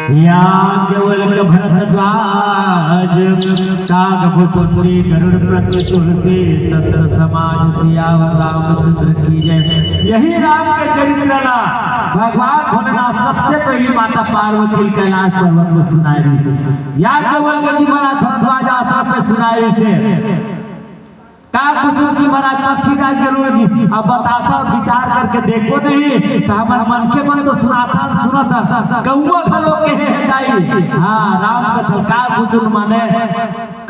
या केवल भरद्वाज काग पुत्री गरुड़ प्रति तुलसी तत्र समाज सियावर रामचंद्र की जय। यही राम के चरित्र ला भगवान भोलेनाथ सबसे पहली माता पार्वती कैलाश पर्वत में सुनाई थी। या केवल जी महाराज भरद्वाज आश्रम में सुनाई थे। का कुसुम की महाराज पक्षी का जरूर जी अब बताता विचार करके देखो नहीं तो हमारे मन के मन तो सुनाता कौआ खलो के है जाई। हाँ राम कथा का कुसुम माने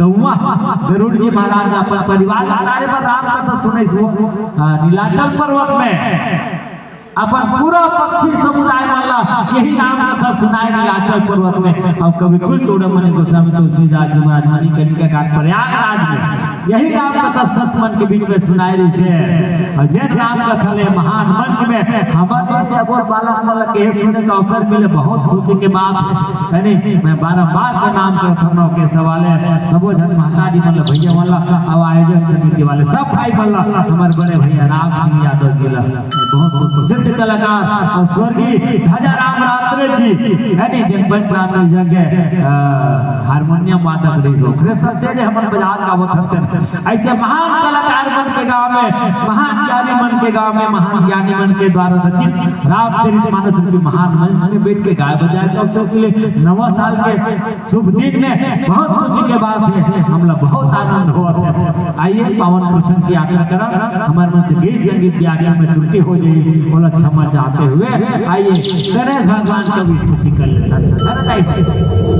कौआ गरुड़ जी महाराज अपन परिवार लारे पर राम कथा सुने नीलाचल पर्वत में अपन पूरा पक्षी समुदाय वाला यही राम कथा सुनाए नीलाचल पर्वत में। और कवि कुल चूड़ामणि गोस्वामी तुलसीदास जी महाराज मणिकर्णिका घाट प्रयागराज में यही राम कथा सतमन के बीच में सुनाई रही है। और जैन राम कथा ले महान मंच में हमारे से बहुत बालक वाला के सुनने का अवसर मिले बहुत खुशी के बात है नहीं। मैं बारंबार का नाम करता हूँ के सवाल है सबो जन माता जी मतलब भैया वाला अब आयोजक समिति वाले सब भाई वाला हमारे बड़े भैया राम सिंह यादव जी बहुत प्रसिद्ध कलाकार और स्वर्गीय ध्वजा राम रात्रे जी है नहीं जिन पंचराम जगह हारमोनियम वादक रही सत्य हमारे बाजार का वक्त ऐसे महान कलाकार मन के गांव में महान ज्ञानी मन के गांव में महान ज्ञानी मन के द्वारा रचित रामचरित मानस के महान मंच में बैठ के गाय बजाए का अवसर के लिए 9 साल के शुभ दिन में बहुत खुशी के बात है हम लोग बहुत आनंद हुआ। आइए पावन प्रसंग की यात्रा करा हमारे मन से गीत संगीत की आज्ञा में त्रुटि हो जाए बोला क्षमा चाहते हुए आइए गणेश भगवान का भी स्तुति कर लेता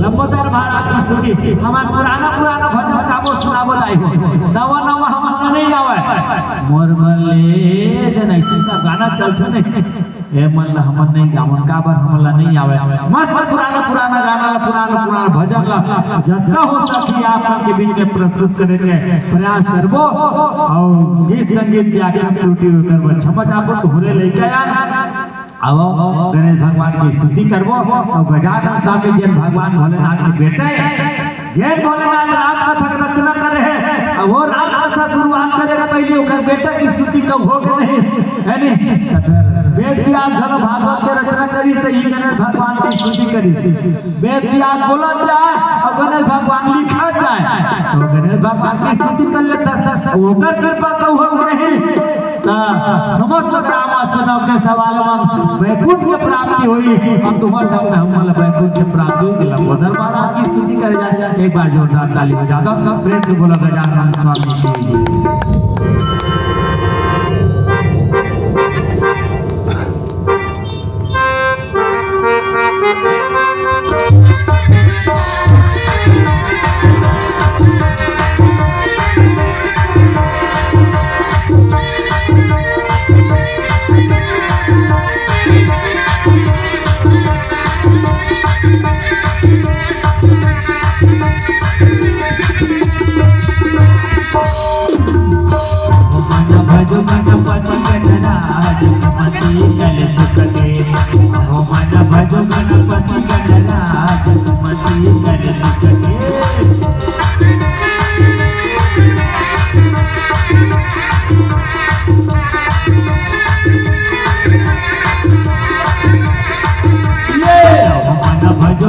लंबोदर महाराज की स्तुति हमारा पुराना भजन गावो सुनावो जाए नवा हमारा नहीं आवे मोर भले जन ऐसे का गाना चलते नहीं ए मन हमन नहीं गावन का बार हमला नहीं आवे मस्त पुराना गाना पुराना भजन ला जितना हो सके आप के बीच में प्रस्तुत करेंगे प्रयास करबो और गीत संगीत की आज्ञा में त्रुटि करबो क्षमा चाहबो तो होले लेके अब गणेश भगवान की स्तुति करबो और गजानन स्वामी जैन भगवान भोलेनाथ के बेटे जैन भोलेनाथ राम कथा की रचना करे है और वो राम कथा शुरुआत करेगा पहले ओकर बेटा की स्तुति कब होगे नहीं है नहीं वेद व्यास धर्म भागवत के रचना करी तो ये गणेश भगवान की स्तुति करी वेद व्यास बोला जाए और गणेश भगवान लिखा जाए तो गणेश भगवान की स्तुति कर लेता ओकर कृपा तो हो नहीं समस्त ग्रामवासियों के सवाल में वैकुंठ की प्राप्ति हुई अब तुम्हारे सामने हम वैकुंठ की प्राप्ति हुई लंबोदर महाराज की स्तुति करे जाए एक बार जोरदार ताली बजा दो प्रेम से बोला गजानन स्वामी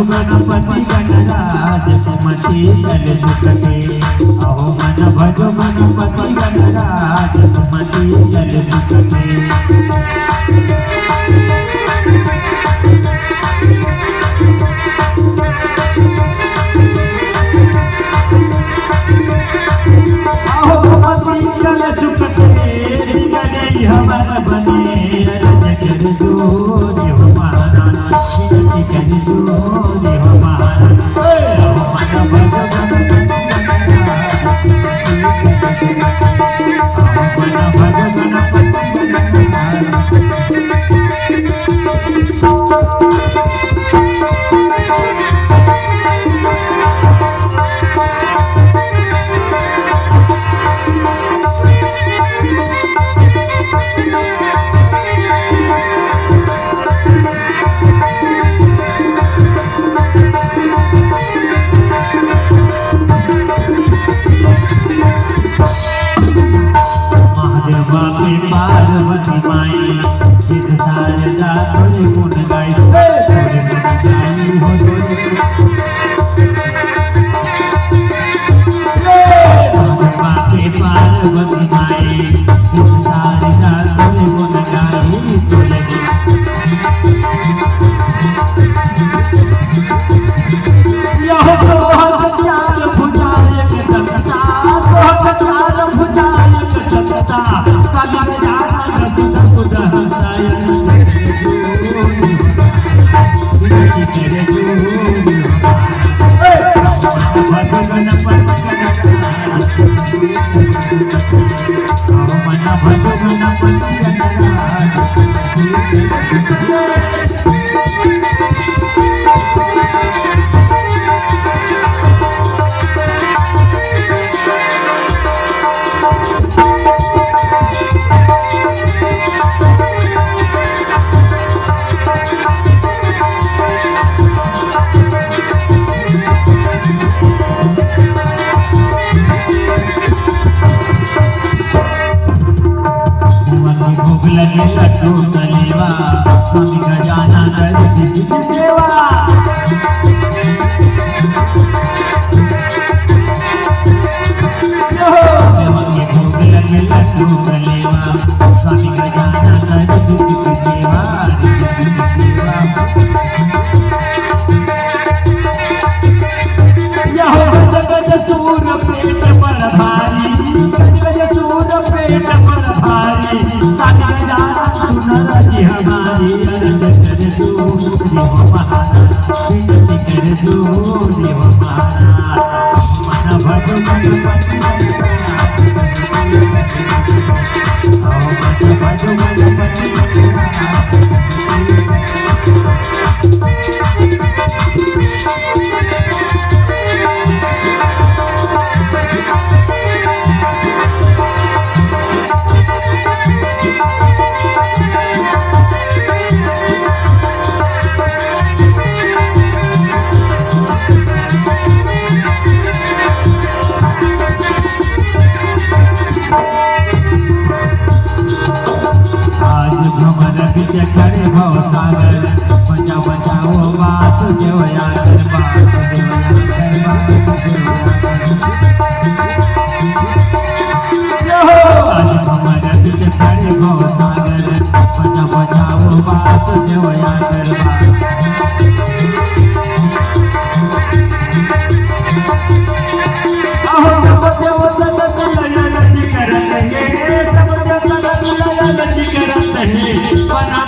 गणपति गणराज सुमति कल सुखते अहो मन भजो गणपति गणराज सुमति कल सुखते अहो सुमति कल सुखते गणेश हमर बने जग जोरी हो महाराज जग जोरी हो महाराज बाके पार्वती माई सारी रात गुन गाई तोले यह बहुत चाल भुजाए के सकता बहुत चाल भुजाए के सकता सगर जाना रसुद खुद हंसाए तेरे भगवान पर मन भगवान लगे लड्डू तलेवा स्वामी खजाना कर दी सेवा के भोग लगे लड्डू तलेवा स्वामी खजाना कर दी सेवा जगत सूर पेट पर भारी जगत सूर पेट पर भारी जी हमारी अरज कर दो देव महाराज विनती कर दो देव महाराज मन भगवान करे भव सागर बचा बचाओ बात देवया कर बात देवया आज हमारा बीच करे भव सागर बचा बचाओ बात देवया कर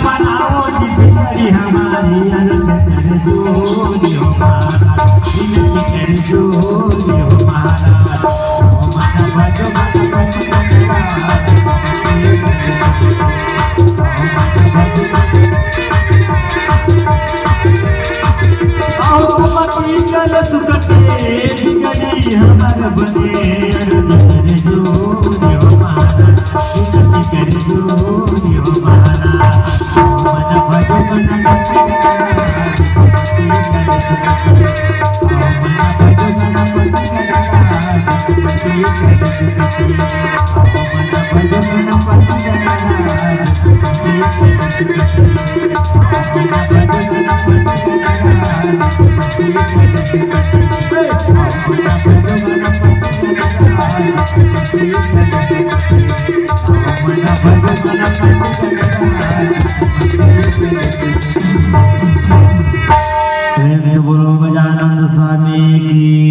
बनाओ जी हमारी अरज कर दो देव महाराज विनती कर दो देव महाराज कल सुखते हमार बने अरज कर दो देव महाराज विनती कर दो देव महाराज बोलो गजानन स्वामी की